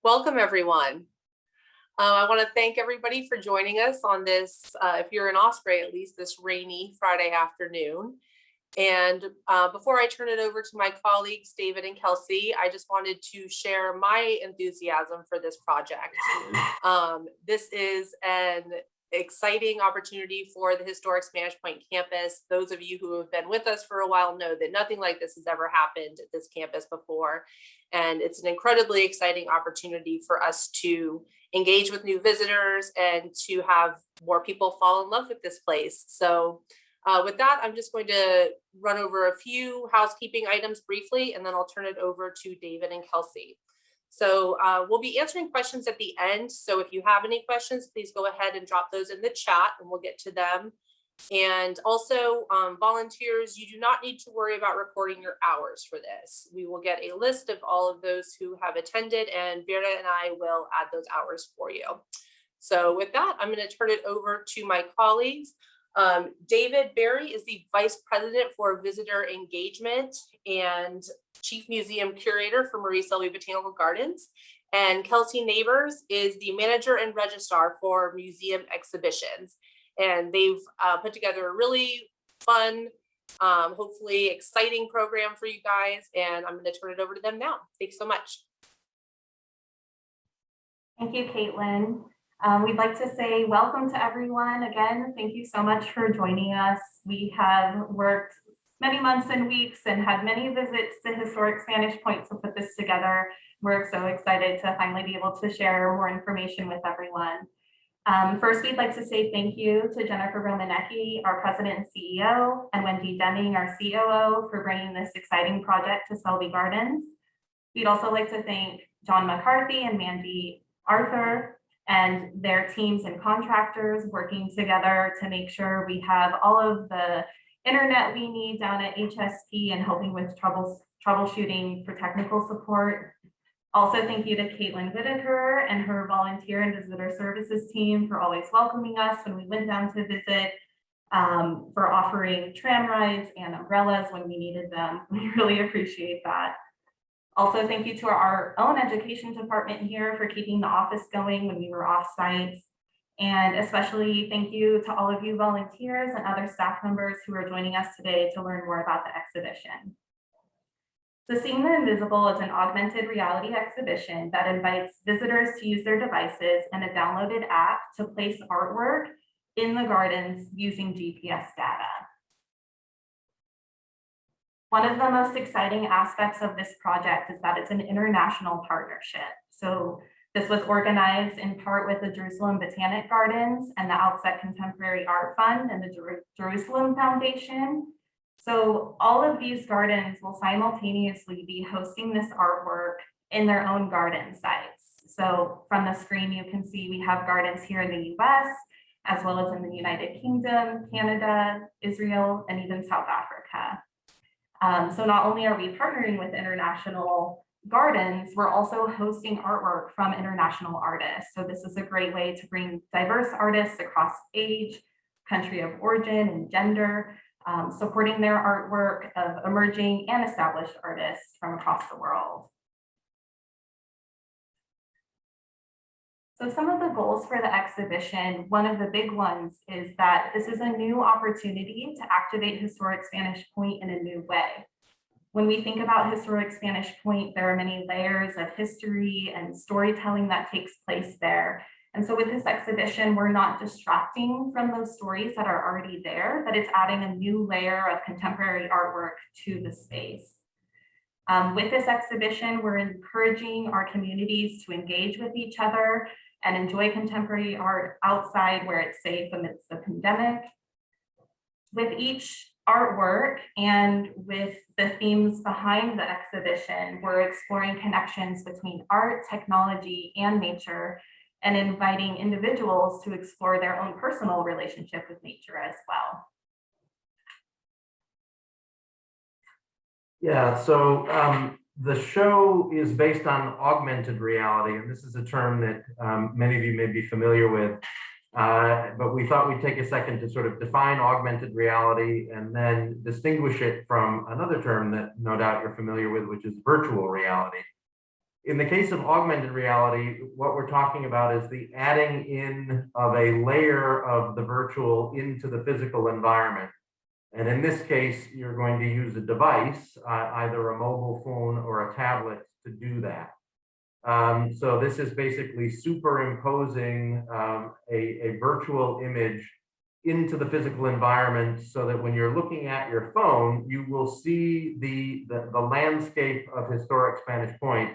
Welcome, everyone. I want to thank everybody for joining us on this, if you're in Osprey, at least this rainy Friday afternoon. And before I turn it over to my colleagues, David and Kelsey, I just wanted to share my enthusiasm for this project. This is an exciting opportunity for the historic Spanish Point campus. Those of you who have been with us for a while know that nothing like this has ever happened at this campus before. And it's an incredibly exciting opportunity for us to engage with new visitors and to have more people fall in love with this place. So with that, I'm just going to run over a few housekeeping items briefly, and then I'll turn it over to David and Kelsey. So we'll be answering questions at the end. So if you have any questions, please go ahead and drop those in the chat and we'll get to them. And also volunteers, you do not need to worry about recording your hours for this. We will get a list of all of those who have attended, and Vera and I will add those hours for you. So with that, I'm going to turn it over to my colleagues. David Berry is the Vice President for Visitor Engagement and Chief Museum Curator for Marie Selby Botanical Gardens. And Kelsey Neighbors is the Manager and Registrar for Museum Exhibitions. And they've put together a really fun, hopefully exciting program for you guys. And I'm going to turn it over to them now. Thanks so much. Thank you, Caitlin. We'd like to say welcome to everyone. Again, thank you so much for joining us. We have worked many months and weeks and had many visits to historic Spanish Point to put this together. We're so excited to finally be able to share more information with everyone. First, we'd like to say thank you to Jennifer Romanecki, our President and CEO, and Wendy Deming, our COO, for bringing this exciting project to Selby Gardens. We'd also like to thank John McCarthy and Mandy Arthur and their teams and contractors working together to make sure we have all of the internet we need down at HSP and helping with troubleshooting for technical support. Also, thank you to Caitlin Whitaker and her volunteer and visitor services team for always welcoming us when we went down to visit, for offering tram rides and umbrellas when we needed them. We really appreciate that. Also, thank you to our own education department here for keeping the office going when we were off-site. And especially thank you to all of you volunteers and other staff members who are joining us today to learn more about the exhibition. So Seeing the Invisible is an augmented reality exhibition that invites visitors to use their devices and a downloaded app to place artwork in the gardens using GPS data. One of the most exciting aspects of this project is that it's an international partnership. So this was organized in part with the Jerusalem Botanic Gardens and the Outset Contemporary Art Fund and the Jerusalem Foundation. So all of these gardens will simultaneously be hosting this artwork in their own garden sites. So from the screen, you can see we have gardens here in the US, as well as in the United Kingdom, Canada, Israel, and even South Africa. So not only are we partnering with international gardens, we're also hosting artwork from international artists. So this is a great way to bring diverse artists across age, country of origin, and gender, supporting their artwork of emerging and established artists from across the world. So some of the goals for the exhibition, one of the big ones is that this is a new opportunity to activate historic Spanish Point in a new way. When we think about historic Spanish Point, there are many layers of history and storytelling that takes place there. And so with this exhibition, we're not distracting from those stories that are already there, but it's adding a new layer of contemporary artwork to the space. With this exhibition, we're encouraging our communities to engage with each other and enjoy contemporary art outside where it's safe amidst the pandemic. With each artwork and with the themes behind the exhibition, we're exploring connections between art, technology, and nature, and inviting individuals to explore their own personal relationship with nature as well. Yeah, so the show is based on augmented reality, and this is a term that many of you may be familiar with, but we thought we'd take a second to sort of define augmented reality and then distinguish it from another term that no doubt you're familiar with, which is virtual reality. In the case of augmented reality, what we're talking about is the adding in of a layer of the virtual into the physical environment. And in this case, you're going to use a device, either a mobile phone or a tablet, to do that. So this is basically superimposing a virtual image into the physical environment so that when you're looking at your phone, you will see the landscape of historic Spanish Point,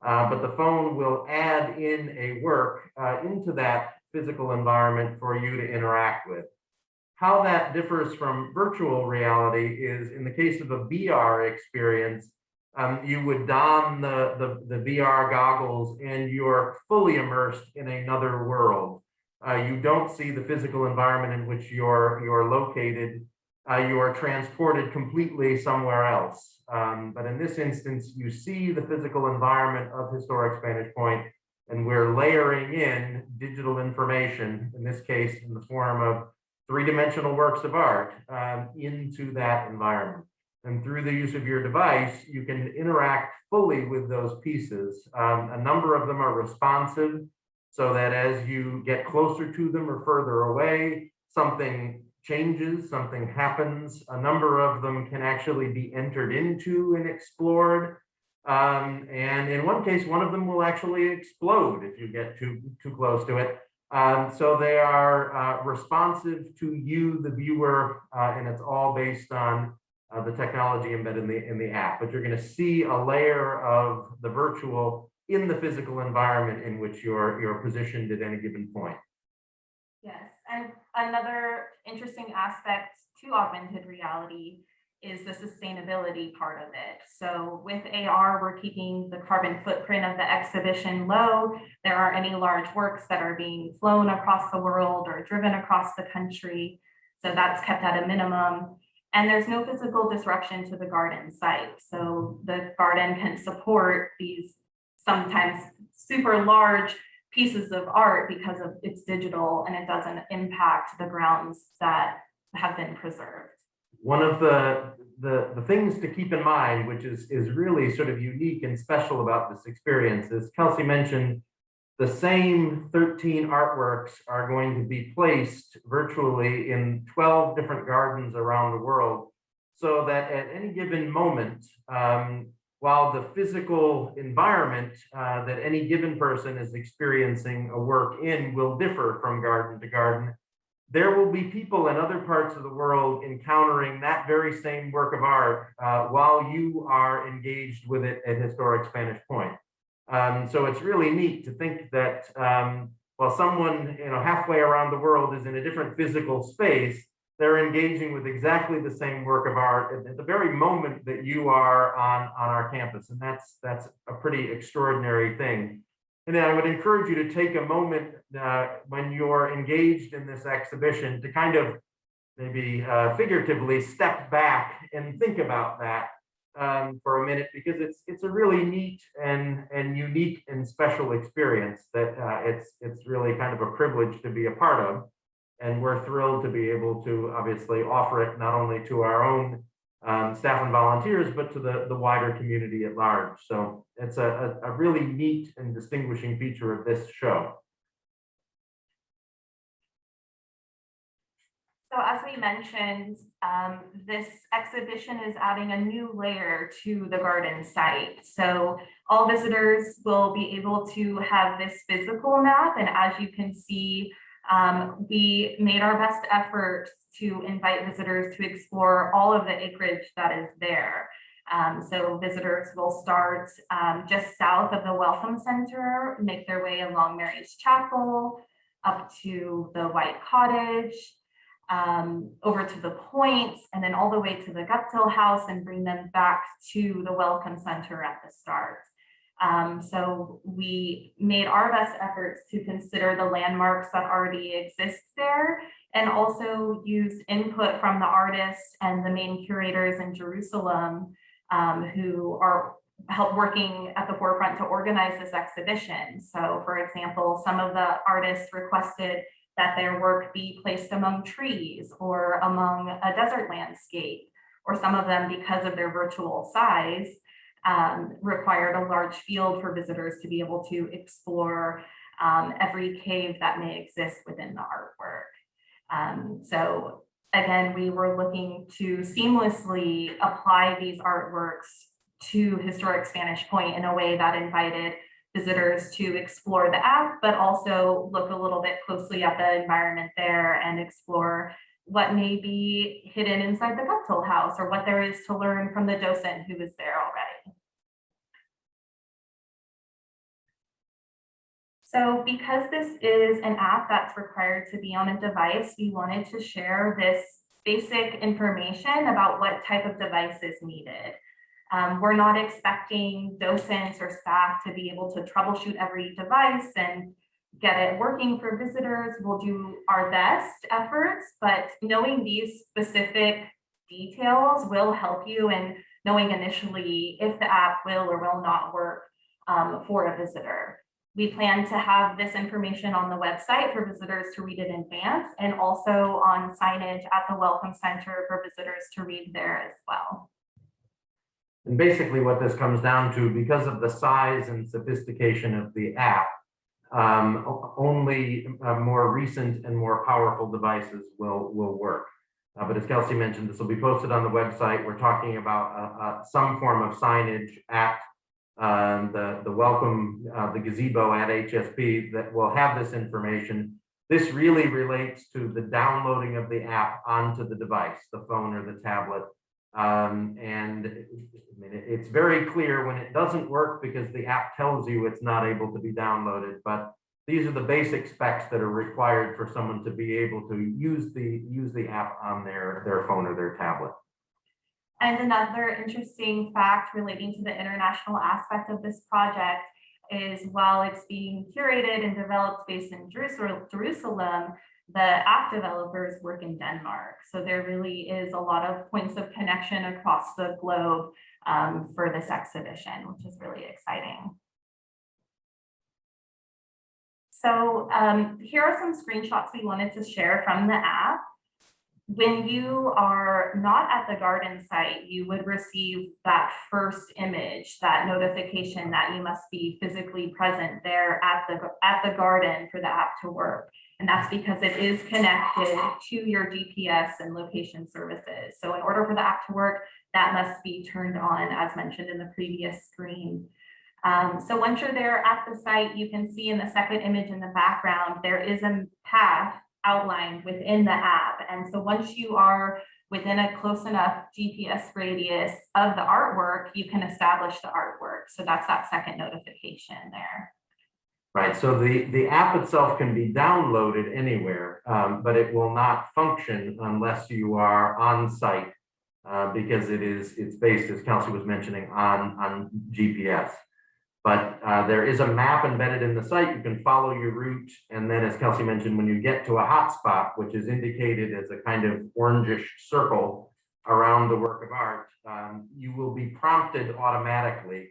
but the phone will add in a work into that physical environment for you to interact with. How that differs from virtual reality is, in the case of a VR experience, you would don the VR goggles and you're fully immersed in another world. You don't see the physical environment in which you're located. You are transported completely somewhere else. But in this instance, you see the physical environment of historic Spanish Point, and we're layering in digital information, in this case, in the form of three-dimensional works of art, into that environment. And through the use of your device, you can interact fully with those pieces. A number of them are responsive, so that as you get closer to them or further away, something changes, something happens. A number of them can actually be entered into and explored. And in one case, one of them will actually explode if you get too close to it. So they are responsive to you, the viewer, and it's all based on the technology embedded in the app. But you're going to see a layer of the virtual in the physical environment in which you're positioned at any given point. Yes, and another interesting aspect to augmented reality is the sustainability part of it. So with AR, we're keeping the carbon footprint of the exhibition low. There aren't any large works that are being flown across the world or driven across the country. So that's kept at a minimum. And there's no physical disruption to the garden site. So the garden can support these sometimes super large pieces of art because of it's digital and it doesn't impact the grounds that have been preserved. One of the things to keep in mind, which is really sort of unique and special about this experience, is Kelsey mentioned the same 13 artworks are going to be placed virtually in 12 different gardens around the world, so that at any given moment, while the physical environment that any given person is experiencing a work in will differ from garden to garden, there will be people in other parts of the world encountering that very same work of art while you are engaged with it at historic Spanish Point. So it's really neat to think that while someone halfway around the world is in a different physical space, they're engaging with exactly the same work of art at the very moment that you are on our campus. And that's a pretty extraordinary thing. And then I would encourage you to take a moment when you're engaged in this exhibition to kind of maybe figuratively step back and think about that for a minute, because it's a really neat and unique and special experience that it's really kind of a privilege to be a part of. And we're thrilled to be able to obviously offer it not only to our own staff and volunteers, but to the wider community at large. So it's a really neat and distinguishing feature of this show. So as we mentioned, this exhibition is adding a new layer to the garden site. So all visitors will be able to have this physical map. And as you can see, we made our best effort to invite visitors to explore all of the acreage that is there. So visitors will start just south of the Welcome Center, make their way along Mary's Chapel, up to the White Cottage, over to the points, and then all the way to the Guptill House and bring them back to the Welcome Center at the start. So we made our best efforts to consider the landmarks that already exist there, and also use input from the artists and the main curators in Jerusalem who are working at the forefront to organize this exhibition. So for example, some of the artists requested that their work be placed among trees or among a desert landscape, or some of them, because of their virtual size, required a large field for visitors to be able to explore every cave that may exist within the artwork. So again, we were looking to seamlessly apply these artworks to historic Spanish Point in a way that invited visitors to explore the app, but also look a little bit closely at the environment there and explore what may be hidden inside the cocktail house or what there is to learn from the docent who is there already. So because this is an app that's required to be on a device, we wanted to share this basic information about what type of device is needed. We're not expecting docents or staff to be able to troubleshoot every device and get it working for visitors. We'll do our best efforts, but knowing these specific details will help you in knowing initially if the app will or will not work for a visitor. We plan to have this information on the website for visitors to read in advance and also on signage at the Welcome Center for visitors to read there as well. And basically what this comes down to, because of the size and sophistication of the app, only more recent and more powerful devices will work. But as Kelsey mentioned, this will be posted on the website. We're talking about some form of signage at the welcome, the gazebo at HSP that will have this information. This really relates to the downloading of the app onto the device, the phone or the tablet. And I mean, it's very clear when it doesn't work because the app tells you it's not able to be downloaded, but these are the basic specs that are required for someone to be able to use the app on their phone or their tablet. And another interesting fact relating to the international aspect of this project is while it's being curated and developed based in Jerusalem, the app developers work in Denmark. So there really is a lot of points of connection across the globe for this exhibition, which is really exciting. So here are some screenshots we wanted to share from the app. When you are not at the garden site, you would receive that first image, that notification that you must be physically present there at the garden for the app to work. And that's because it is connected to your GPS and location services. So in order for the app to work, that must be turned on as mentioned in the previous screen. So once you're there at the site, you can see in the second image in the background, there is a path outlined within the app. And so once you are within a close enough GPS radius of the artwork, you can establish the artwork. So that's that second notification there. Right, so the app itself can be downloaded anywhere, but it will not function unless you are on site because it's based, as Kelsey was mentioning, on GPS. But there is a map embedded in the site. You can follow your route. And then as Kelsey mentioned, when you get to a hotspot, which is indicated as a kind of orangish circle around the work of art, you will be prompted automatically.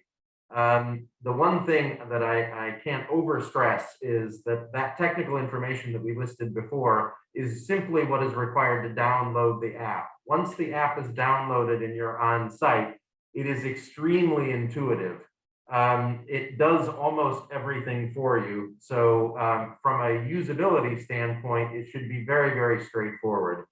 The one thing that I can't overstress is that technical information that we listed before is simply what is required to download the app. Once the app is downloaded and you're on site, it is extremely intuitive. It does almost everything for you. So from a usability standpoint, it should be very, very straightforward.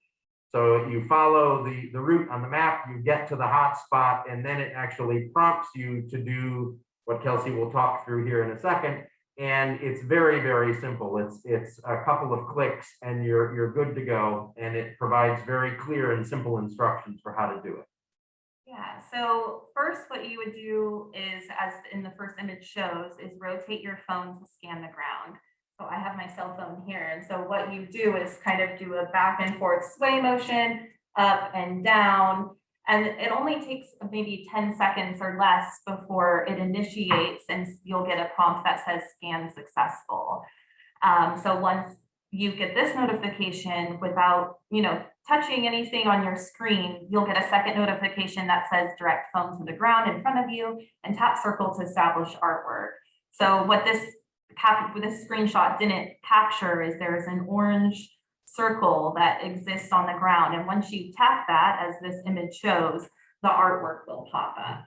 So you follow the route on the map, you get to the hotspot, and then it actually prompts you to do what Kelsey will talk through here in a second. And it's very, very simple. It's a couple of clicks and you're good to go. And it provides very clear and simple instructions for how to do it. Yeah, so first what you would do is, as in the first image shows, is rotate your phone to scan the ground. So I have my cell phone here. And so what you do is kind of do a back and forth sway motion, up and down. And it only takes maybe 10 seconds or less before it initiates and you'll get a prompt that says scan successful. So once you get this notification without, touching anything on your screen, you'll get a second notification that says direct phone to the ground in front of you and tap circle to establish artwork. So what this screenshot didn't capture is there is an orange circle that exists on the ground. And once you tap that, as this image shows, the artwork will pop up.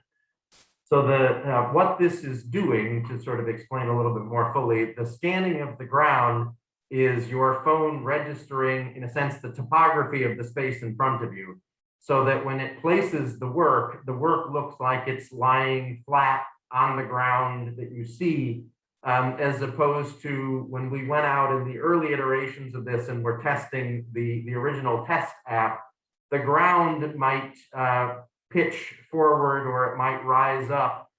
So what this is doing, to sort of explain a little bit more fully, the scanning of the ground is your phone registering, in a sense, the topography of the space in front of you, so that when it places the work looks like it's lying flat on the ground that you see, as opposed to when we went out in the early iterations of this and were testing the original test app, the ground might pitch forward or it might rise up,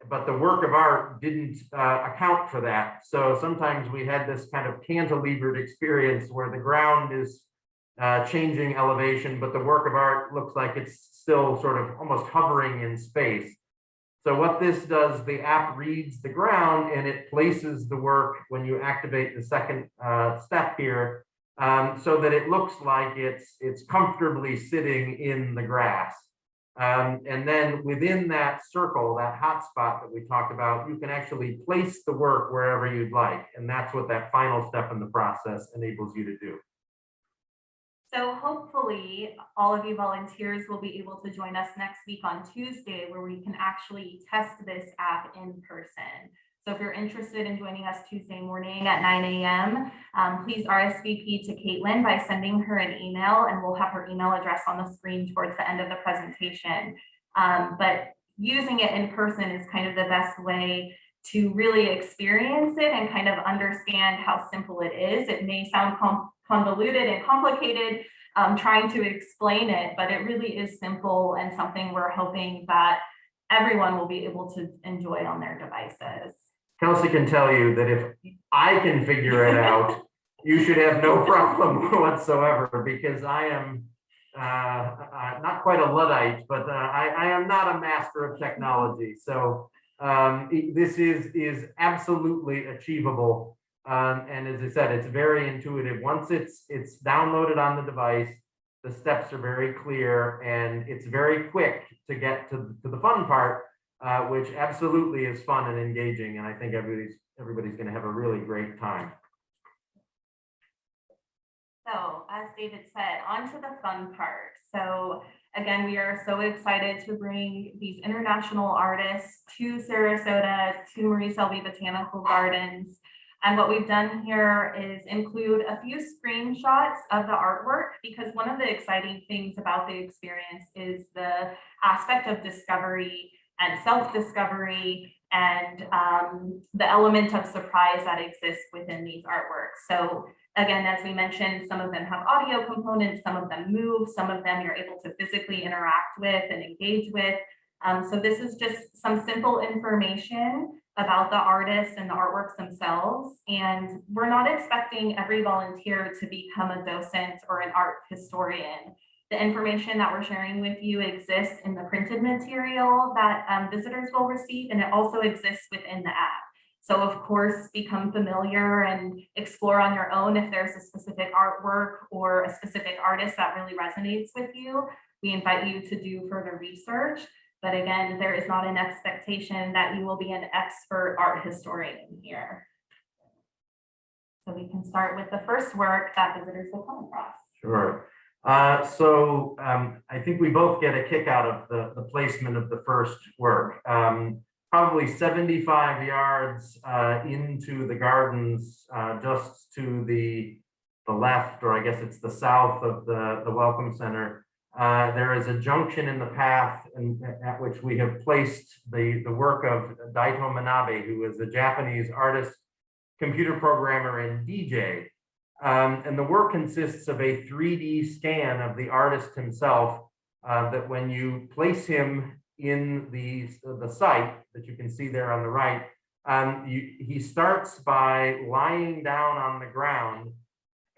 but the work of art didn't account for that. So sometimes we had this kind of cantilevered experience where the ground is changing elevation, but the work of art looks like it's still sort of almost hovering in space. So what this does, the app reads the ground and it places the work when you activate the second step here, so that it looks like it's comfortably sitting in the grass. And then within that circle, that hotspot that we talked about, you can actually place the work wherever you'd like. And that's what that final step in the process enables you to do. So hopefully all of you volunteers will be able to join us next week on Tuesday, where we can actually test this app in person. So if you're interested in joining us Tuesday morning at 9 a.m., please RSVP to Caitlin by sending her an email, and we'll have her email address on the screen towards the end of the presentation. But using it in person is kind of the best way to really experience it and kind of understand how simple it is. It may sound convoluted and complicated trying to explain it, but it really is simple and something we're hoping that everyone will be able to enjoy on their devices. Kelsey can tell you that if I can figure it out, you should have no problem whatsoever, because I am not quite a Luddite, but I am not a master of technology. So this is absolutely achievable. And as I said, it's very intuitive. Once it's downloaded on the device, the steps are very clear, and it's very quick to get to the fun part, which absolutely is fun and engaging. And I think everybody's going to have a really great time. So as David said, on to the fun part. So again, we are so excited to bring these international artists to Sarasota, to Marie Selby Botanical Gardens. And what we've done here is include a few screenshots of the artwork, because one of the exciting things about the experience is the aspect of discovery and self-discovery and the element of surprise that exists within these artworks. So again, as we mentioned, some of them have audio components, some of them move, some of them you're able to physically interact with and engage with. So this is just some simple information about the artists and the artworks themselves. And we're not expecting every volunteer to become a docent or an art historian. The information that we're sharing with you exists in the printed material that visitors will receive, and it also exists within the app. So of course, become familiar and explore on your own if there's a specific artwork or a specific artist that really resonates with you. We invite you to do further research. But again, there is not an expectation that you will be an expert art historian here. So we can start with the first work that visitors will come across. Sure. So I think we both get a kick out of the placement of the first work. Probably 75 yards into the gardens, just to the left, or I guess it's the south of the Welcome Center. There is a junction in the path at which we have placed the work of DAITO MANABE, who is a Japanese artist, computer programmer, and DJ. And the work consists of a 3D scan of the artist himself, that when you place him in the site that you can see there on the right, he starts by lying down on the ground,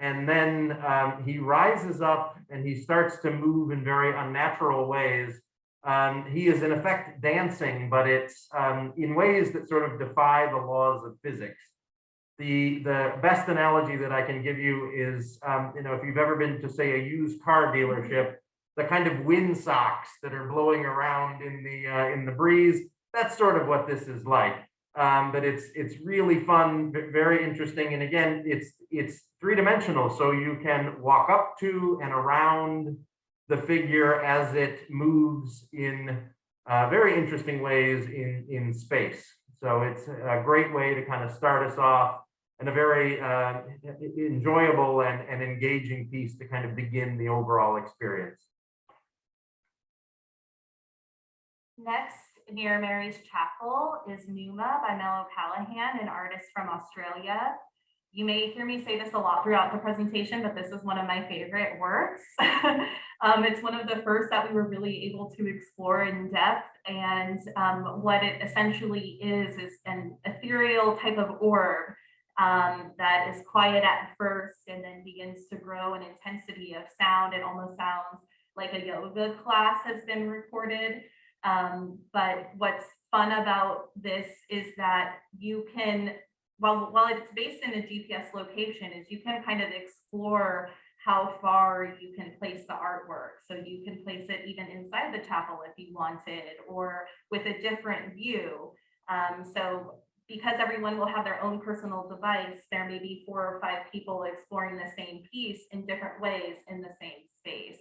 and then he rises up and he starts to move in very unnatural ways. He is in effect dancing, but it's in ways that sort of defy the laws of physics. The best analogy that I can give you is, if you've ever been to, say, a used car dealership, the kind of wind socks that are blowing around in the breeze, that's sort of what this is like. But it's really fun, very interesting, and again, it's three-dimensional, so you can walk up to and around the figure as it moves in very interesting ways in space. So it's a great way to kind of start us off, and a very enjoyable and engaging piece to kind of begin the overall experience. Next, near Mary's Chapel is Numa by Mello Callahan, an artist from Australia. You may hear me say this a lot throughout the presentation, but this is one of my favorite works. It's one of the first that we were really able to explore in depth. And what it essentially is an ethereal type of orb that is quiet at first and then begins to grow in intensity of sound. It almost sounds like a yoga class has been recorded. But what's fun about this is that you can, while it's based in a GPS location, is you can kind of explore how far you can place the artwork. So you can place it even inside the chapel if you wanted, or with a different view. So because everyone will have their own personal device, there may be 4 or 5 people exploring the same piece in different ways in the same space.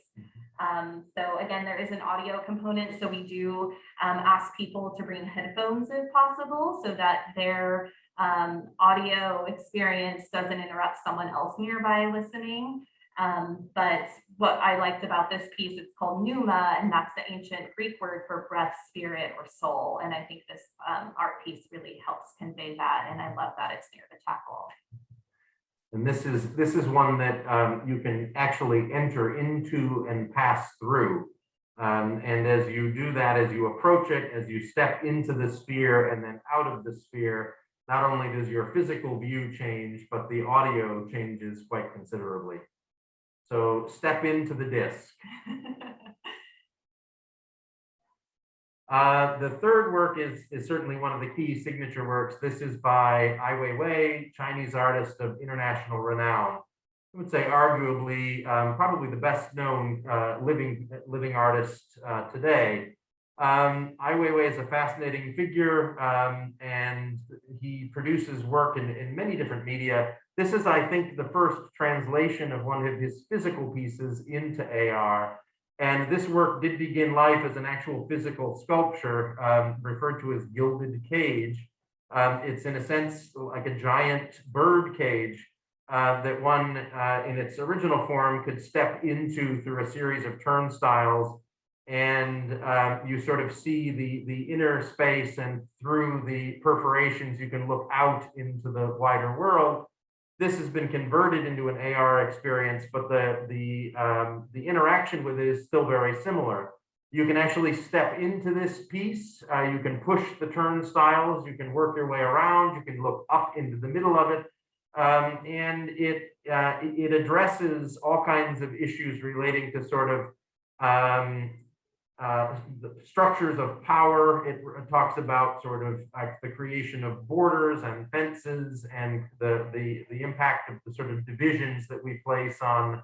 So again, there is an audio component. So we do ask people to bring headphones if possible, so that their audio experience doesn't interrupt someone else nearby listening. But what I liked about this piece, it's called Pneuma, and that's the ancient Greek word for breath, spirit, or soul. And I think this art piece really helps convey that. And I love that it's near the chapel. And this is one that you can actually enter into and pass through. And as you do that, as you approach it, as you step into the sphere and then out of the sphere, not only does your physical view change, but the audio changes quite considerably. So step into the disc. The third work is certainly one of the key signature works. This is by WEIWEI, Chinese artist of international renown. I would say arguably probably the best known living artist today. WEIWEI is a fascinating figure, and he produces work in many different media. This is, I think, the first translation of one of his physical pieces into AR. And this work did begin life as an actual physical sculpture referred to as gilded cage. It's in a sense like a giant bird cage that one in its original form could step into through a series of turnstiles. And you sort of see the inner space, and through the perforations, you can look out into the wider world. This has been converted into an AR experience, but the interaction with it is still very similar. You can actually step into this piece. You can push the turnstiles. You can work your way around. You can look up into the middle of it, and it addresses all kinds of issues relating to sort of the structures of power. It talks about sort of the creation of borders and fences, and the impact of the sort of divisions that we place on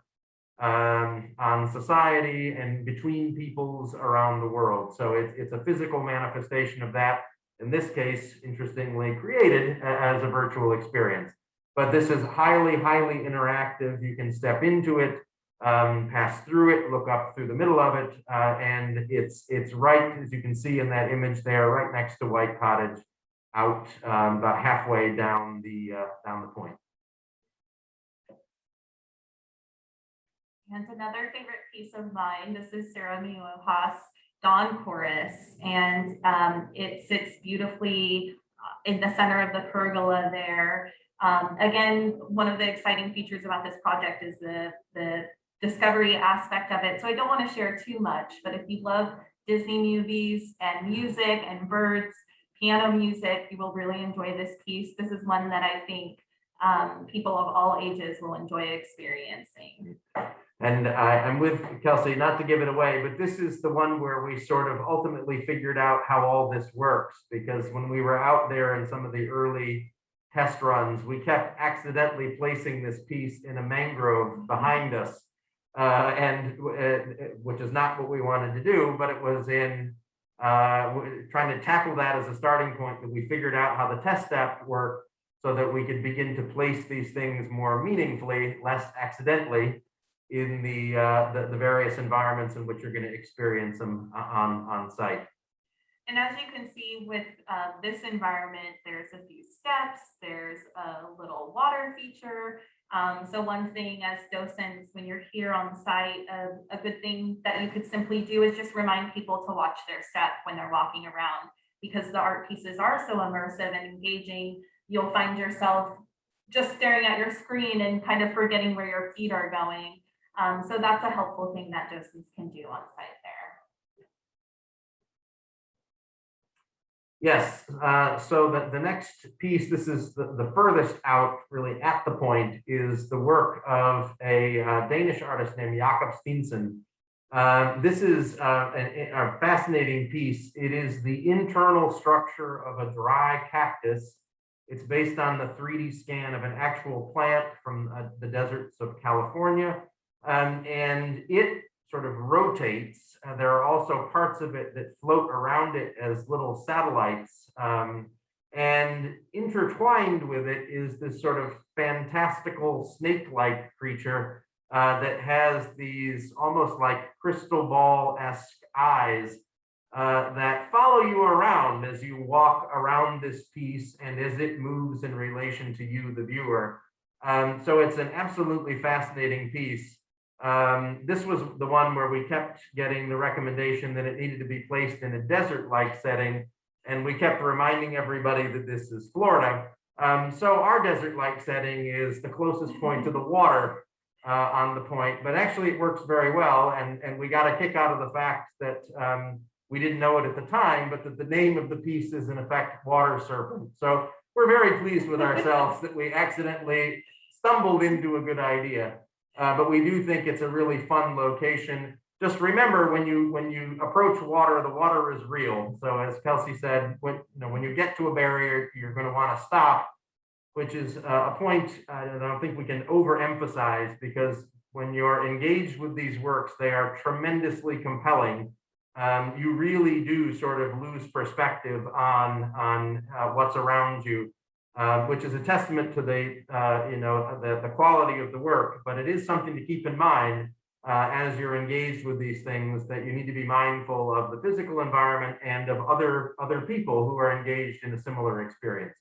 society and between peoples around the world. So it's a physical manifestation of that. In this case, interestingly, created as a virtual experience. But this is highly, highly interactive. You can step into it, pass through it, look up through the middle of it, and it's right, as you can see in that image there, right next to White Cottage, out about halfway down the point. And another favorite piece of mine, this is Sarah MEYOHAS' Dawn Chorus, and it sits beautifully in the center of the pergola there. Again, one of the exciting features about this project is the discovery aspect of it. So I don't want to share too much, but if you love Disney movies and music and birds, piano music, you will really enjoy this piece. This is one that I think people of all ages will enjoy experiencing. And I'm with Kelsey, not to give it away, but this is the one where we sort of ultimately figured out how all this works, because when we were out there in some of the early test runs, we kept accidentally placing this piece in a mangrove behind us, which is not what we wanted to do, but it was in trying to tackle that as a starting point that we figured out how the test step worked, so that we could begin to place these things more meaningfully, less accidentally, in the various environments in which you're going to experience them on site. And as you can see with this environment, there's a few steps, there's a little water feature. So one thing as docents, when you're here on site, a good thing that you could simply do is just remind people to watch their step when they're walking around, because the art pieces are so immersive and engaging. You'll find yourself just staring at your screen and kind of forgetting where your feet are going. So that's a helpful thing that docents can do on site there. Yes, so the next piece, this is the furthest out really at the point, is the work of a Danish artist named JAKOB STEENSEN. This is a fascinating piece. It is the internal structure of a dry cactus. It's based on the 3D scan of an actual plant from the deserts of California, and it sort of rotates. There are also parts of it that float around it as little satellites. And intertwined with it is this sort of fantastical snake-like creature that has these almost like crystal ball-esque eyes that follow you around as you walk around this piece and as it moves in relation to you, the viewer. So it's an absolutely fascinating piece. This was the one where we kept getting the recommendation that it needed to be placed in a desert-like setting, and we kept reminding everybody that this is Florida. So our desert-like setting is the closest point to the water on the point, but actually it works very well, and we got a kick out of the fact that we didn't know it at the time, but that the name of the piece is in effect Water Serpent. So we're very pleased with ourselves that we accidentally stumbled into a good idea. But we do think it's a really fun location. Just remember, when you approach water, the water is real. So as Kelsey said, when you get to a barrier, you're going to want to stop, which is a point I don't think we can overemphasize, because when you're engaged with these works, they are tremendously compelling. You really do sort of lose perspective on what's around you. Which is a testament to the quality of the work, but it is something to keep in mind as you're engaged with these things, that you need to be mindful of the physical environment and of other people who are engaged in a similar experience.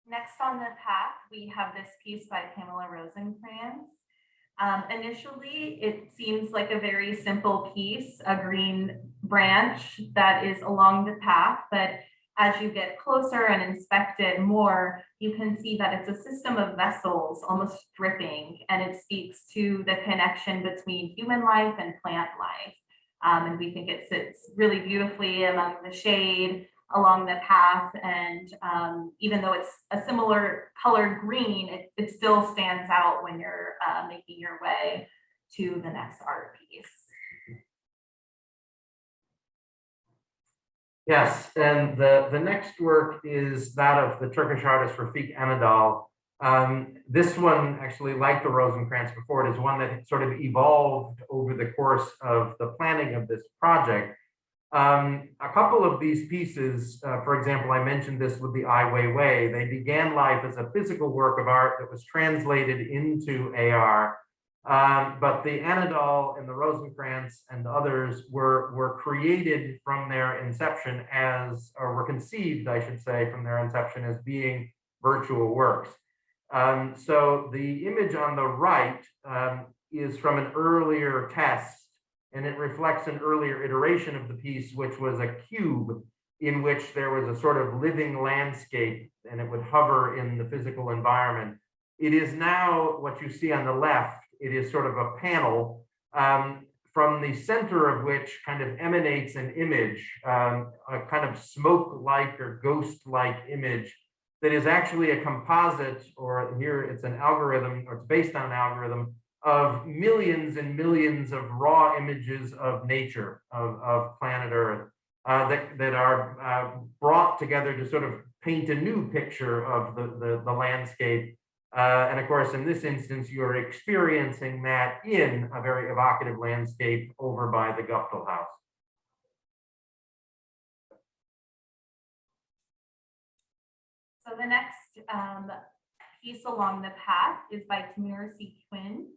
Next on the path, we have this piece by PAMELA ROSENKRANZ. Initially, it seems like a very simple piece, a green branch that is along the path, but as you get closer and inspect it more, you can see that it's a system of vessels almost dripping, and it speaks to the connection between human life and plant life. And we think it sits really beautifully among the shade along the path, and even though it's a similar colored green, it still stands out when you're making your way to the next art piece. Yes, and the next work is that of the Turkish artist REFIK ANADOL. This one, actually, like the Rosenkranz before, it is one that sort of evolved over the course of the planning of this project. A couple of these pieces, for example, I mentioned this with the WEIWEI, they began life as a physical work of art that was translated into AR. But the ANADOL and the Rosenkranz and others were created from their inception as, or were conceived, I should say, from their inception as being virtual works. So the image on the right is from an earlier test, and it reflects an earlier iteration of the piece, which was a cube in which there was a sort of living landscape, and it would hover in the physical environment. It is now what you see on the left. It is sort of a panel from the center of which kind of emanates an image, a kind of smoke-like or ghost-like image that is actually a composite, or here it's an algorithm, or it's based on an algorithm of millions and millions of raw images of nature, of planet Earth, that are brought together to sort of paint a new picture of the landscape. And of course, in this instance, you're experiencing that in a very evocative landscape over by the Guptill House. So the next piece along the path is by TIMUR SI-QUIN.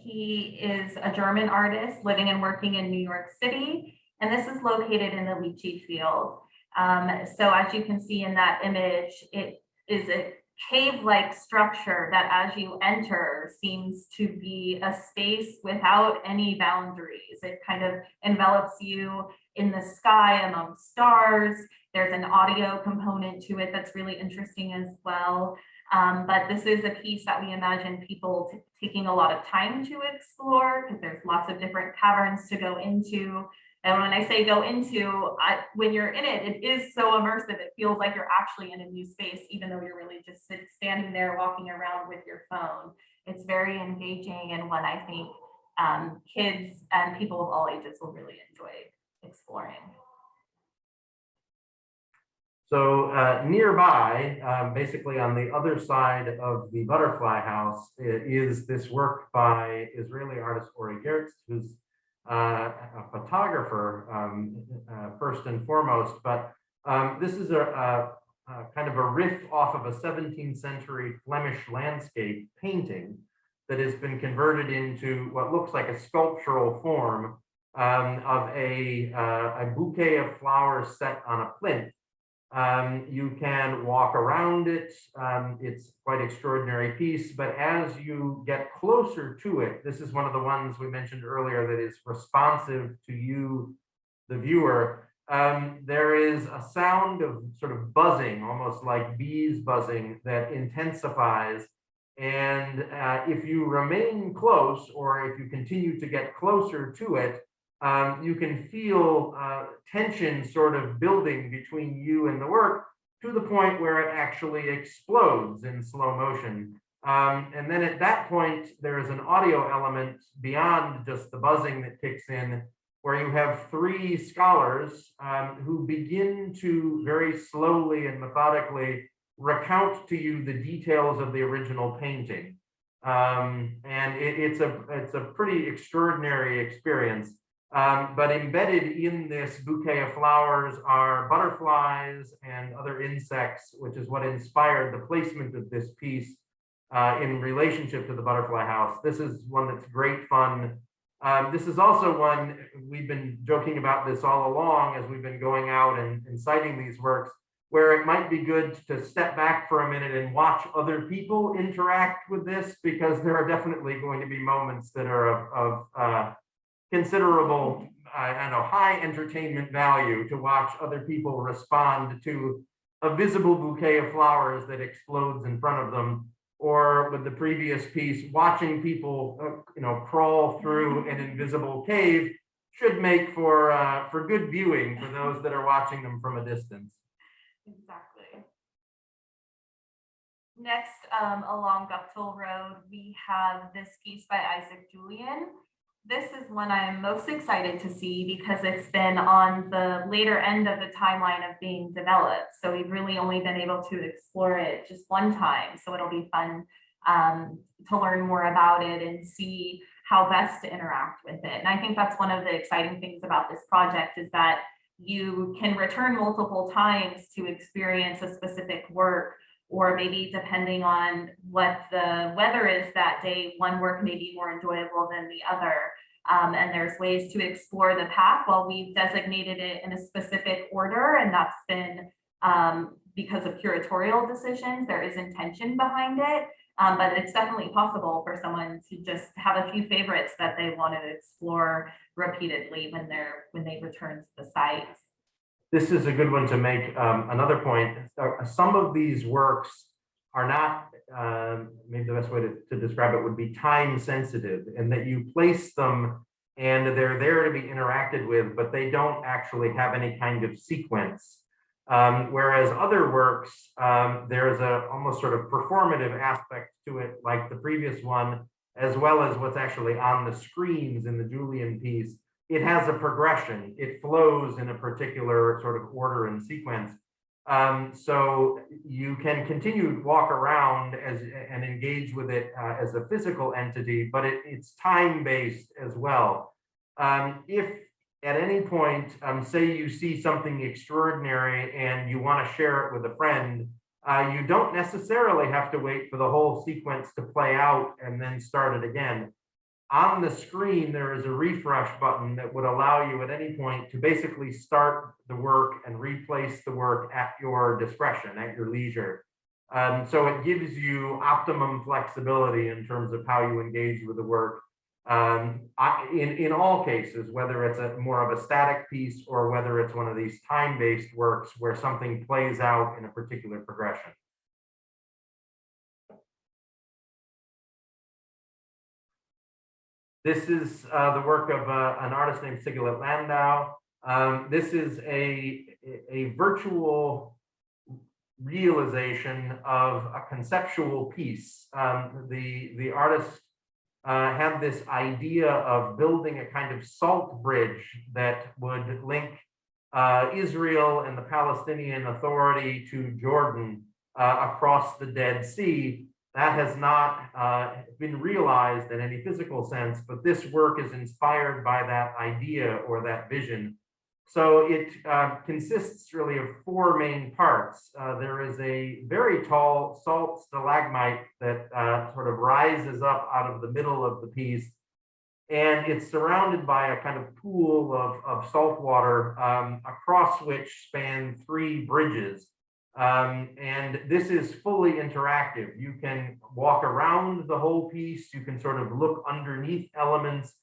He is a German artist living and working in New York City, and this is located in the lychee field. So as you can see in that image, it is a cave-like structure that as you enter seems to be a space without any boundaries. It kind of envelops you in the sky among stars. There's an audio component to it that's really interesting as well. But this is a piece that we imagine people taking a lot of time to explore because there's lots of different caverns to go into. And when I say go into, when you're in it, it is so immersive. It feels like you're actually in a new space, even though you're really just standing there walking around with your phone. It's very engaging and one I think kids and people of all ages will really enjoy exploring. So nearby, basically on the other side of the butterfly house, is this work by Israeli artist Ori Gertz, who's a photographer first and foremost, but this is a kind of a riff off of a 17th century Flemish landscape painting that has been converted into what looks like a sculptural form of a bouquet of flowers set on a plinth. You can walk around it. It's quite an extraordinary piece, but as you get closer to it, this is one of the ones we mentioned earlier that is responsive to you, the viewer. There is a sound of sort of buzzing, almost like bees buzzing, that intensifies. And if you remain close, or if you continue to get closer to it, you can feel tension sort of building between you and the work to the point where it actually explodes in slow motion. And then at that point, there is an audio element beyond just the buzzing that kicks in, where you have three scholars who begin to very slowly and methodically recount to you the details of the original painting. And it's a pretty extraordinary experience. But embedded in this bouquet of flowers are butterflies and other insects, which is what inspired the placement of this piece in relationship to the butterfly house. This is one that's great fun. This is also one, we've been joking about this all along as we've been going out and citing these works, where it might be good to step back for a minute and watch other people interact with this, because there are definitely going to be moments that are of considerable, high entertainment value to watch other people respond to a visible bouquet of flowers that explodes in front of them, or with the previous piece, watching people, crawl through an invisible cave should make for good viewing for those that are watching them from a distance. Exactly. Next, along Guptill Road, we have this piece by Julien. This is one I'm most excited to see because it's been on the later end of the timeline of being developed. So we've really only been able to explore it just one time. So it'll be fun to learn more about it and see how best to interact with it. And I think that's one of the exciting things about this project is that you can return multiple times to experience a specific work, or maybe depending on what the weather is that day, one work may be more enjoyable than the other. And there's ways to explore the path. While we've designated it in a specific order, and that's been because of curatorial decisions, there is intention behind it. But it's definitely possible for someone to just have a few favorites that they want to explore repeatedly when they return to the site. This is a good one to make another point. Some of these works are not, maybe the best way to describe it would be time sensitive, and that you place them and they're there to be interacted with, but they don't actually have any kind of sequence. Whereas other works, there's a almost sort of performative aspect to it, like the previous one, as well as what's actually on the screens in the Julien piece. It has a progression. It flows in a particular sort of order and sequence. So you can continue to walk around and engage with it as a physical entity, but it's time-based as well. If at any point, say you see something extraordinary and you want to share it with a friend, You don't necessarily have to wait for the whole sequence to play out and then start it again. On the screen, there is a refresh button that would allow you at any point to basically start the work and replace the work at your discretion, at your leisure. So it gives you optimum flexibility in terms of how you engage with the work. In all cases, whether it's more of a static piece or whether it's one of these time-based works where something plays out in a particular progression. This is the work of an artist named SIGALIT Landau. This is a virtual realization of a conceptual piece. The artist had this idea of building a kind of salt bridge that would link Israel and the Palestinian Authority to Jordan across the Dead Sea. That has not been realized in any physical sense, but this work is inspired by that idea or that vision. So it consists really of four main parts. There is a very tall salt stalagmite that sort of rises up out of the middle of the piece, and it's surrounded by a kind of pool of salt water across which span three bridges. And this is fully interactive. You can walk around the whole piece. You can sort of look underneath elements.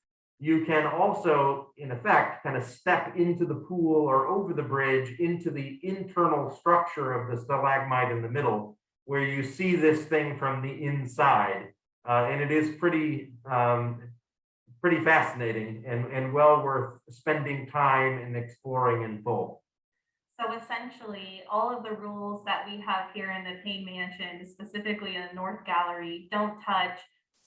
You can also, in effect, kind of step into the pool or over the bridge into the internal structure of the stalagmite in the middle, where you see this thing from the inside. And it is pretty fascinating and well worth spending time and exploring in full. So essentially, all of the rules that we have here in the Payne Mansion, specifically in the North Gallery, don't touch,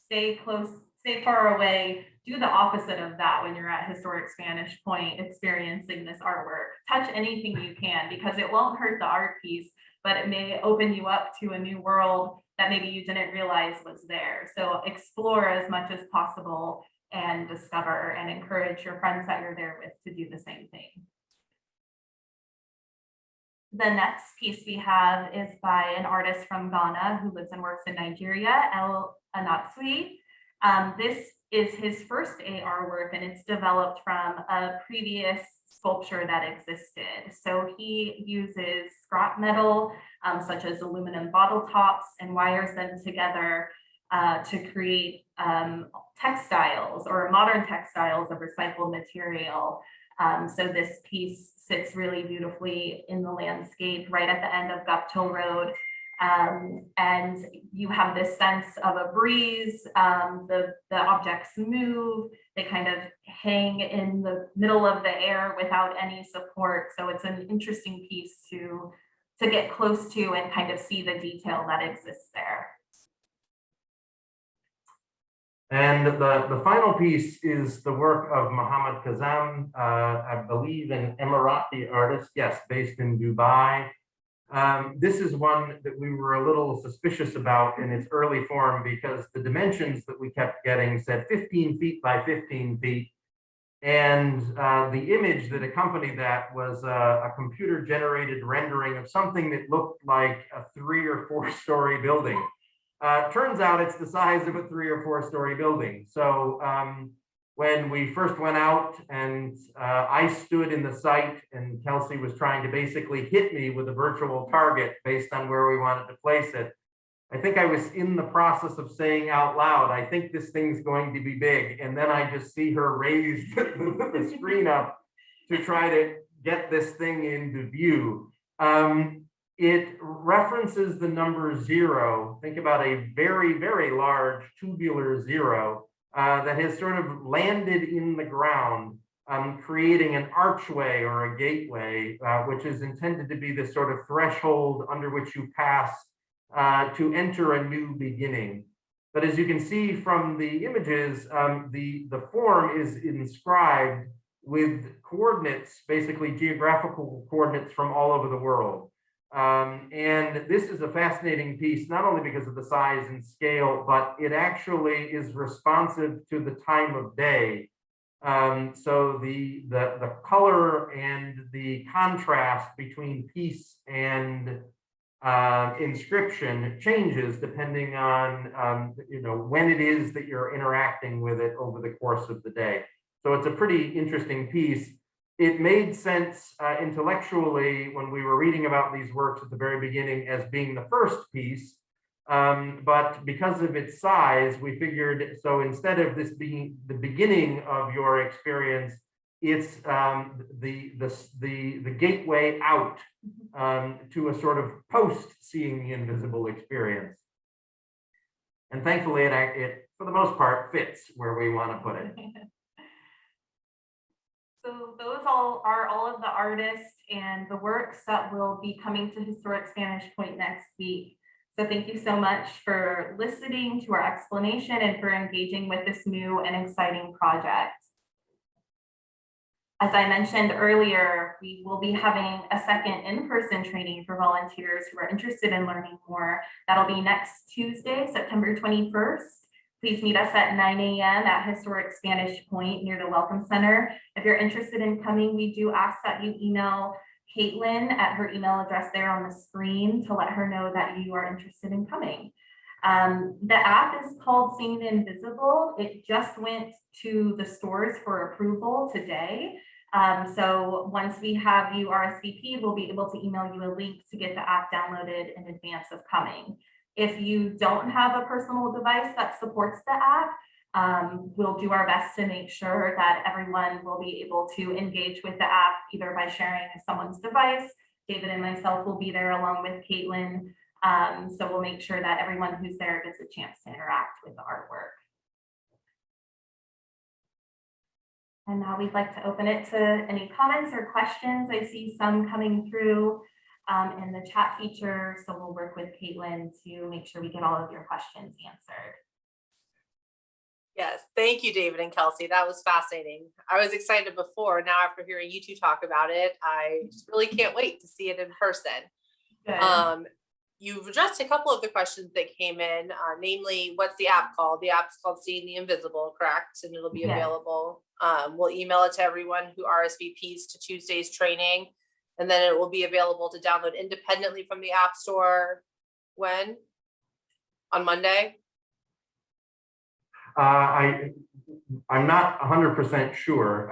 stay close, stay far away, do the opposite of that when you're at Historic Spanish Point experiencing this artwork. Touch anything you can, because it won't hurt the art piece, but it may open you up to a new world that maybe you didn't realize was there. So explore as much as possible and discover, and encourage your friends that you're there with to do the same thing. The next piece we have is by an artist from Ghana who lives and works in Nigeria, ANATSUI. This is his first AR work, and it's developed from a previous sculpture that existed. So he uses scrap metal, such as aluminum bottle tops, and wires them together to create textiles or modern textiles of recycled material. So this piece sits really beautifully in the landscape right at the end of Guptill Road. And you have this sense of a breeze, the objects move, they kind of hang in the middle of the air without any support. So it's an interesting piece to get close to and kind of see the detail that exists there. And the final piece is the work of Mohammed KAZEM, I believe an Emirati artist, yes, based in Dubai. This is one that we were a little suspicious about in its early form, because the dimensions that we kept getting said 15 feet by 15 feet. And the image that accompanied that was a computer generated rendering of something that looked like a 3 or 4 story building. Turns out it's the size of a 3 or 4 story building. So when we first went out and I stood in the site and Kelsey was trying to basically hit me with a virtual target based on where we wanted to place it, I think I was in the process of saying out loud, I think this thing's going to be big. And then I just see her raise the screen up to try to get this thing into view. It references the number 0. Think about a very, very large tubular 0 that has sort of landed in the ground, creating an archway or a gateway, which is intended to be this sort of threshold under which you pass to enter a new beginning. But as you can see from the images, the form is inscribed with coordinates, basically geographical coordinates from all over the world. And this is a fascinating piece, not only because of the size and scale, but it actually is responsive to the time of day. So the color and the contrast between peace and inscription changes depending on when it is that you're interacting with it over the course of the day. So it's a pretty interesting piece. It made sense intellectually when we were reading about these works at the very beginning as being the first piece, but because of its size, we figured, so instead of this being the beginning of your experience, it's the gateway out to a sort of post seeing the invisible experience. And thankfully, it for the most part fits where we want to put it. So those are all of the artists and the works that will be coming to Historic Spanish Point next week. So thank you so much for listening to our explanation and for engaging with this new and exciting project. As I mentioned earlier, we will be having a second in-person training for volunteers who are interested in learning more. That'll be next Tuesday, September 21st. Please meet us at 9 a.m. at Historic Spanish Point near the Welcome Center. If you're interested in coming, we do ask that you email Caitlin at her email address there on the screen to let her know that you are interested in coming. The app is called Seeing the Invisible. It just went to the stores for approval today. So once we have you RSVP, we'll be able to email you a link to get the app downloaded in advance of coming. If you don't have a personal device that supports the app, we'll do our best to make sure that everyone will be able to engage with the app either by sharing someone's device. David and myself will be there along with Caitlin. So we'll make sure that everyone who's there gets a chance to interact with the artwork. And now we'd like to open it to any comments or questions. I see some coming through in the chat feature. So we'll work with Caitlin to make sure we get all of your questions answered. Yes, thank you, David and Kelsey. That was fascinating. I was excited before. Now, after hearing you two talk about it, I just really can't wait to see it in person. Good. You've addressed a couple of the questions that came in, namely, what's the app called? The app's called Seeing the Invisible, correct? And it'll be Yes. available. We'll email it to everyone who RSVPs to Tuesday's training, and then it will be available to download independently from the App Store. When? On Monday? I'm not 100% sure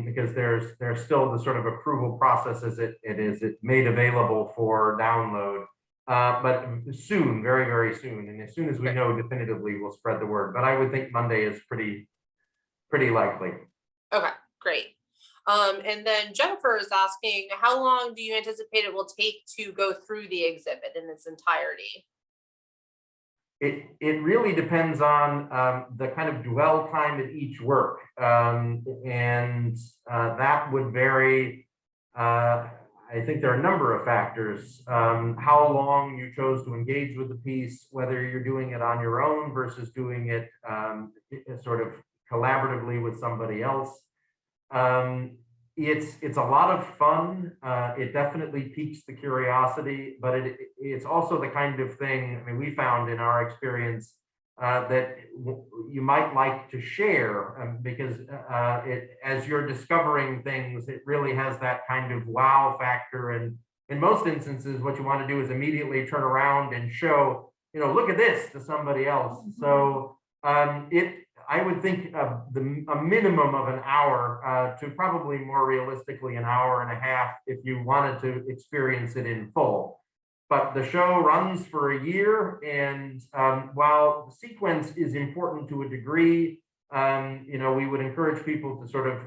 because there's still the sort of approval process as it's made available for download. But soon, very, very soon. And as soon as we know definitively, we'll spread the word. But I would think Monday is pretty likely. Okay, great. And then Jennifer is asking, how long do you anticipate it will take to go through the exhibit in its entirety? It really depends on the kind of dwell time at each work. And that would vary. I think there are a number of factors. How long you chose to engage with the piece, whether you're doing it on your own versus doing it sort of collaboratively with somebody else. It's a lot of fun. It definitely piques the curiosity, but it's also the kind of thing, I mean, we found in our experience that you might like to share because as you're discovering things, it really has that kind of wow factor. And in most instances, what you want to do is immediately turn around and show, look at this to somebody else. So I would think a minimum of an hour to probably more realistically an hour and a half if you wanted to experience it in full. But the show runs for a year, and while the sequence is important to a degree, we would encourage people to sort of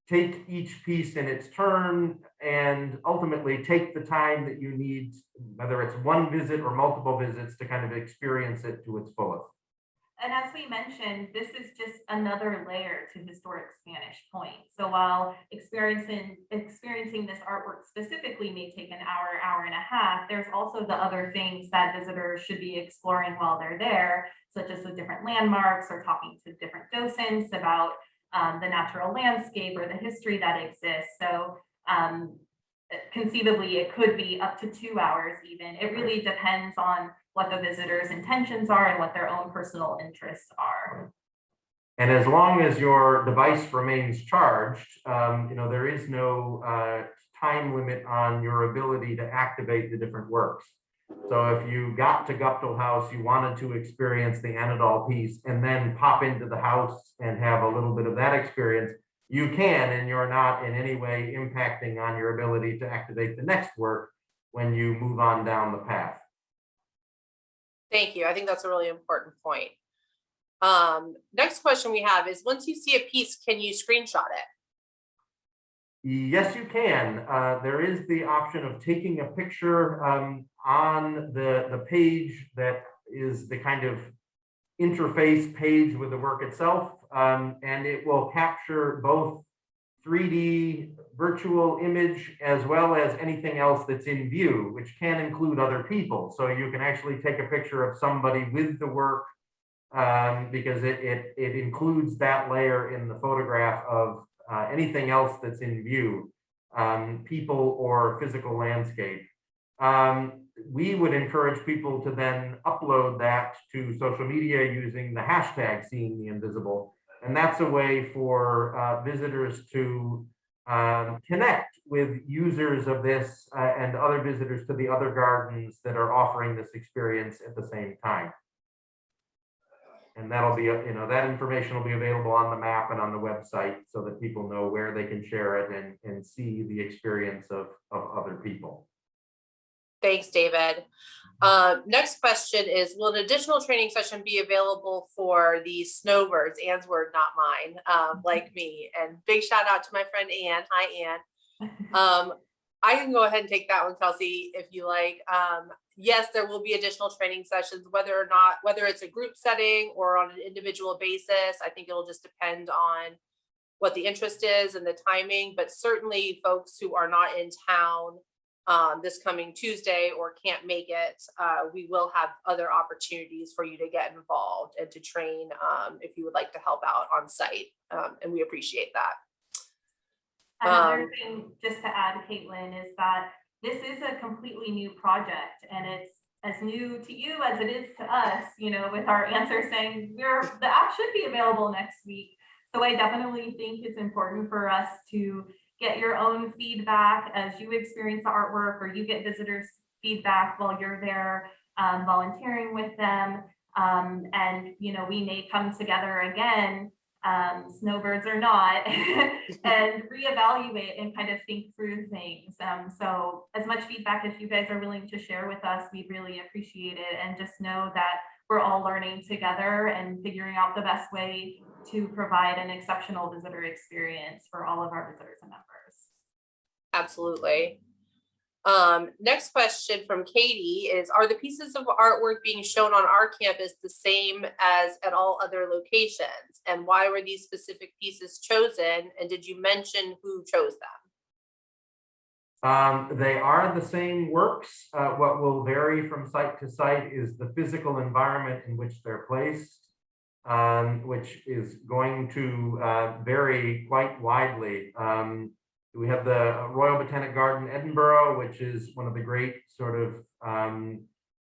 take each piece in its turn and ultimately take the time that you need, whether it's one visit or multiple visits, to kind of experience it to its fullest. And as we mentioned, this is just another layer to Historic Spanish Point. So while experiencing this artwork specifically may take an hour, hour and a half, there's also the other things that visitors should be exploring while they're there, such as the different landmarks or talking to different docents about the natural landscape or the history that exists. So conceivably, it could be up to 2 hours even. It really depends on what the visitor's intentions are and what their own personal interests are. And as long as your device remains charged, there is no time limit on your ability to activate the different works. So if you got to Guptill House, you wanted to experience the ANADOL piece and then pop into the house and have a little bit of that experience, you can, and you're not in any way impacting on your ability to activate the next work when you move on down the path. Thank you. I think that's a really important point. Next question we have is, once you see a piece, can you screenshot it? Yes, you can. There is the option of taking a picture on the page that is the kind of interface page with the work itself, and it will capture both 3D virtual image as well as anything else that's in view, which can include other people. So you can actually take a picture of somebody with the work, because it includes that layer in the photograph of anything else that's in view, people or physical landscape. We would encourage people to then upload that to social media using the hashtag Seeing the Invisible. And that's a way for visitors to connect with users of this and other visitors to the other gardens that are offering this experience at the same time. And that'll be, that information will be available on the map and on the website so that people know where they can share it and see the experience of other people. Thanks, David. Next question is, will an additional training session be available for the snowbirds? Anne's word, not mine, like me. And big shout out to my friend Anne. Hi, Anne. I can go ahead and take that one, Kelsey, if you like. Yes, there will be additional training sessions, whether it's a group setting or on an individual basis. I think it'll just depend on what the interest is and the timing, but certainly folks who are not in town this coming Tuesday or can't make it, we will have other opportunities for you to get involved and to train if you would like to help out on site, and we appreciate that. Another thing just to add, Caitlin, is that this is a completely new project, and it's as new to you as it is to us, with our answer saying the app should be available next week. So I definitely think it's important for us to get your own feedback as you experience the artwork, or you get visitors' feedback while you're there volunteering with them. And, we may come together again, snowbirds or not, and reevaluate and kind of think through things. So as much feedback as you guys are willing to share with us, we really appreciate it. And just know that we're all learning together and figuring out the best way to provide an exceptional visitor experience for all of our visitors and members. Absolutely. Next question from Katie is, are the pieces of artwork being shown on our campus the same as at all other locations? And why were these specific pieces chosen? And did you mention who chose them? They are the same works. What will vary from site to site is the physical environment in which they're placed, which is going to vary quite widely. We have the Royal Botanic Garden, Edinburgh, which is one of the great sort of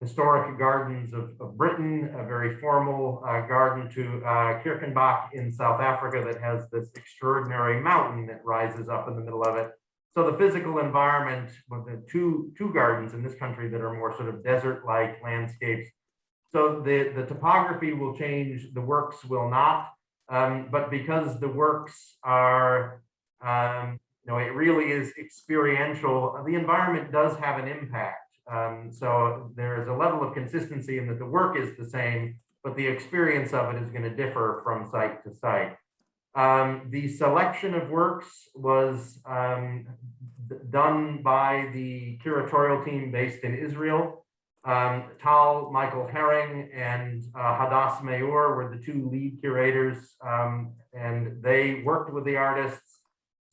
historic gardens of Britain, a very formal garden, to Kirkenbach in South Africa that has this extraordinary mountain that rises up in the middle of it. So the physical environment with the two gardens in this country that are more sort of desert-like landscapes. So the topography will change, the works will not, but because the works are, it really is experiential, the environment does have an impact. So there's a level of consistency in that the work is the same, but the experience of it is going to differ from site to site. The selection of works was done by the curatorial team based in Israel. Tal Michael Herring and Hadass Meyor were the two lead curators, and they worked with the artists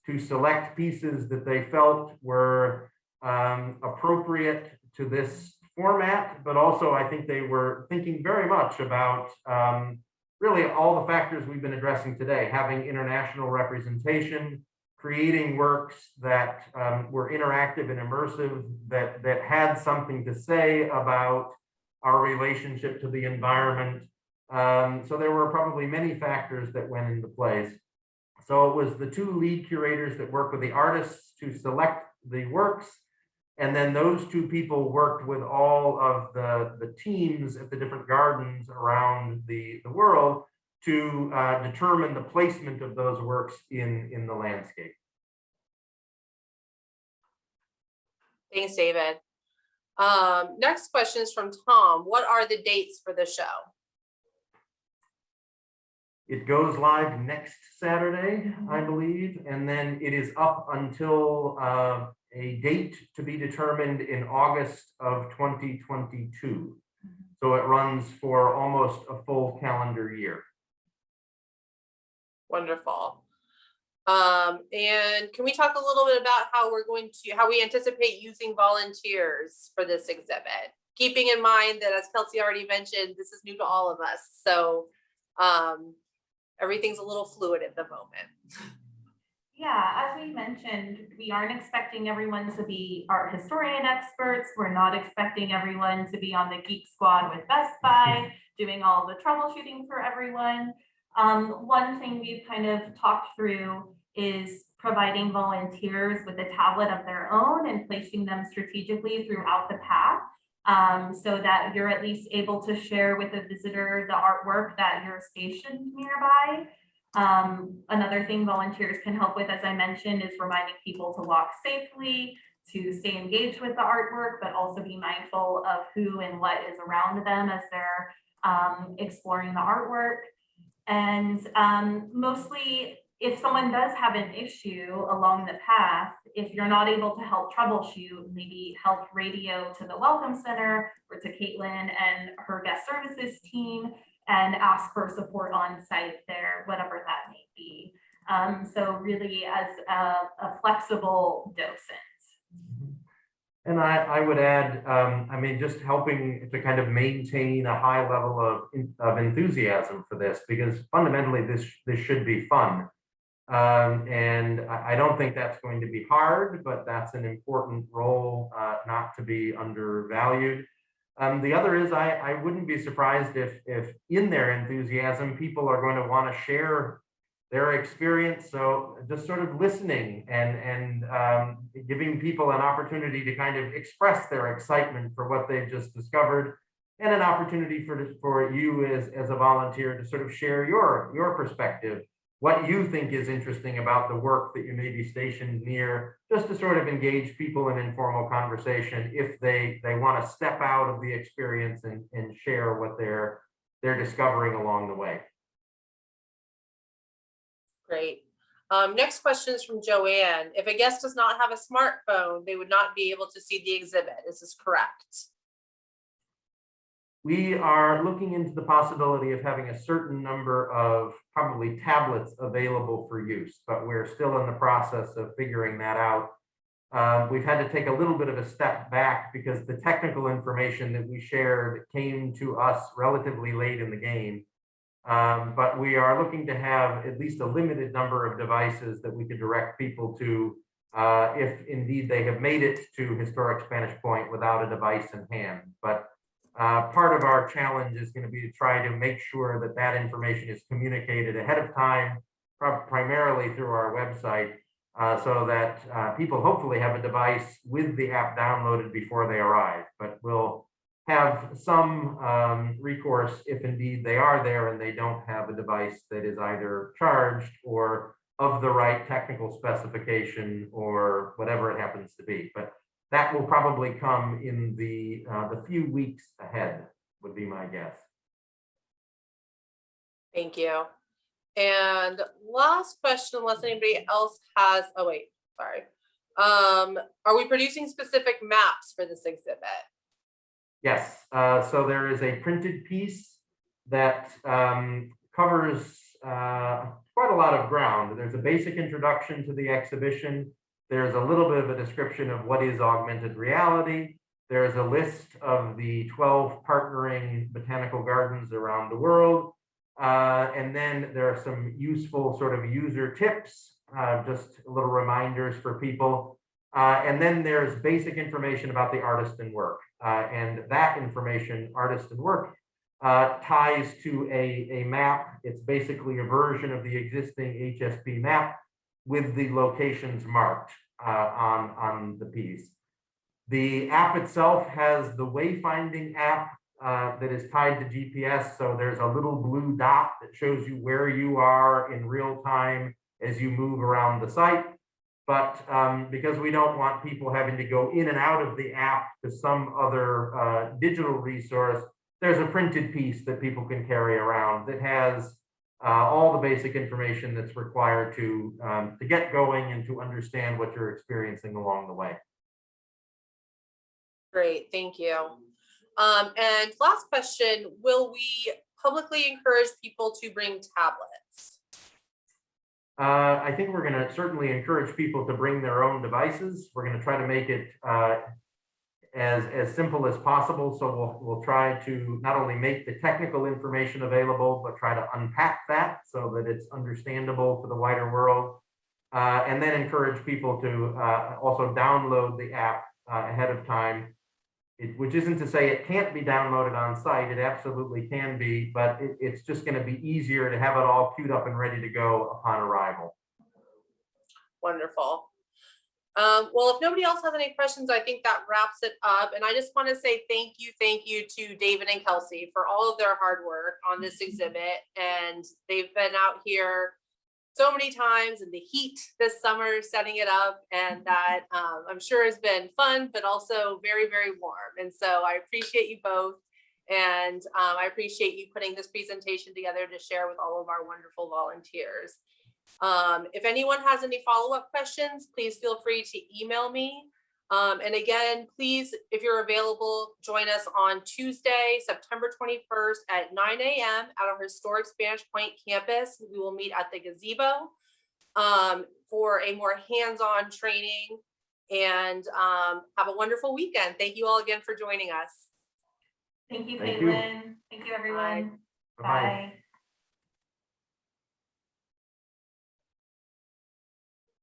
to select pieces that they felt were appropriate to this format, but also I think they were thinking very much about really all the factors we've been addressing today, having international representation, creating works that were interactive and immersive, that had something to say about our relationship to the environment. So there were probably many factors that went into place. So it was the two lead curators that worked with the artists to select the works. And then those two people worked with all of the teams at the different gardens around the world to determine the placement of those works in the landscape. Thanks, David. Next question is from Tom. What are the dates for the show? It goes live next Saturday, I believe, and then it is up until a date to be determined in August of 2022. So it runs for almost a full calendar year. Wonderful. And can we talk a little bit about how we anticipate using volunteers for this exhibit? Keeping in mind that, as Kelsey already mentioned, this is new to all of us. So everything's a little fluid at the moment. Yeah, as we mentioned, we aren't expecting everyone to be art historian experts. We're not expecting everyone to be on the Geek Squad with Best Buy, doing all the troubleshooting for everyone. One thing we've kind of talked through is providing volunteers with a tablet of their own and placing them strategically throughout the path, so that you're at least able to share with a visitor the artwork that you're stationed nearby. Another thing volunteers can help with, as I mentioned, is reminding people to walk safely, to stay engaged with the artwork, but also be mindful of who and what is around them as they're exploring the artwork. And mostly, if someone does have an issue along the path, if you're not able to help troubleshoot, maybe help radio to the Welcome Center or to Caitlin and her guest services team and ask for support on site there, whatever that may be. So really as a flexible docent. And I would add, I mean, just helping to kind of maintain a high level of enthusiasm for this, because fundamentally this should be fun. And I don't think that's going to be hard, but that's an important role not to be undervalued. The other is I wouldn't be surprised if in their enthusiasm, people are going to want to share their experience. So just sort of listening and giving people an opportunity to kind of express their excitement for what they've just discovered, and an opportunity for you as a volunteer to sort of share your perspective, what you think is interesting about the work that you may be stationed near, just to sort of engage people in informal conversation if they want to step out of the experience and share what they're discovering along the way. Great. Next question is from Joanne. If a guest does not have a smartphone, they would not be able to see the exhibit. Is this correct? We are looking into the possibility of having a certain number of probably tablets available for use, but we're still in the process of figuring that out. We've had to take a little bit of a step back because the technical information that we shared came to us relatively late in the game. But we are looking to have at least a limited number of devices that we could direct people to if indeed they have made it to Historic Spanish Point without a device in hand. But part of our challenge is going to be to try to make sure that that information is communicated ahead of time, primarily through our website, so that people hopefully have a device with the app downloaded before they arrive. But we'll have some recourse if indeed they are there and they don't have a device that is either charged or of the right technical specification or whatever it happens to be. But that will probably come in the few weeks ahead, would be my guess. Thank you. And last question, unless anybody else has, oh wait, sorry. Are we producing specific maps for this exhibit? Yes, so there is a printed piece that covers quite a lot of ground. There's a basic introduction to the exhibition. There's a little bit of a description of what is augmented reality. There's a list of the 12 partnering botanical gardens around the world. And then there are some useful sort of user tips, just little reminders for people. And then there's basic information about the artist and work. And that information, artist and work, ties to a map. It's basically a version of the existing HSP map with the locations marked on the piece. The app itself has the wayfinding app that is tied to GPS. So there's a little blue dot that shows you where you are in real time as you move around the site. But because we don't want people having to go in and out of the app to some other digital resource, there's a printed piece that people can carry around that has all the basic information that's required to get going and to understand what you're experiencing along the way. Great, thank you. And last question, will we publicly encourage people to bring tablets? I think we're going to certainly encourage people to bring their own devices. We're going to try to make it as simple as possible. So we'll try to not only make the technical information available, but try to unpack that so that it's understandable to the wider world. And then encourage people to also download the app ahead of time. Which isn't to say it can't be downloaded on site, it absolutely can be, but it's just going to be easier to have it all queued up and ready to go upon arrival. Wonderful. Well, if nobody else has any questions, I think that wraps it up. And I just want to say thank you to David and Kelsey for all of their hard work on this exhibit. And they've been out here so many times in the heat this summer setting it up, and that I'm sure has been fun, but also very, very warm. And so I appreciate you both, and I appreciate you putting this presentation together to share with all of our wonderful volunteers. If anyone has any follow-up questions, please feel free to email me. And again, please, if you're available, join us on Tuesday, September 21st at 9 a.m. at our historic Spanish Point campus. We will meet at the gazebo for a more hands-on training, and have a wonderful weekend. Thank you all again for joining us. Thank you, Thank you. Caitlin. Thank you, everyone. Bye-bye. Bye.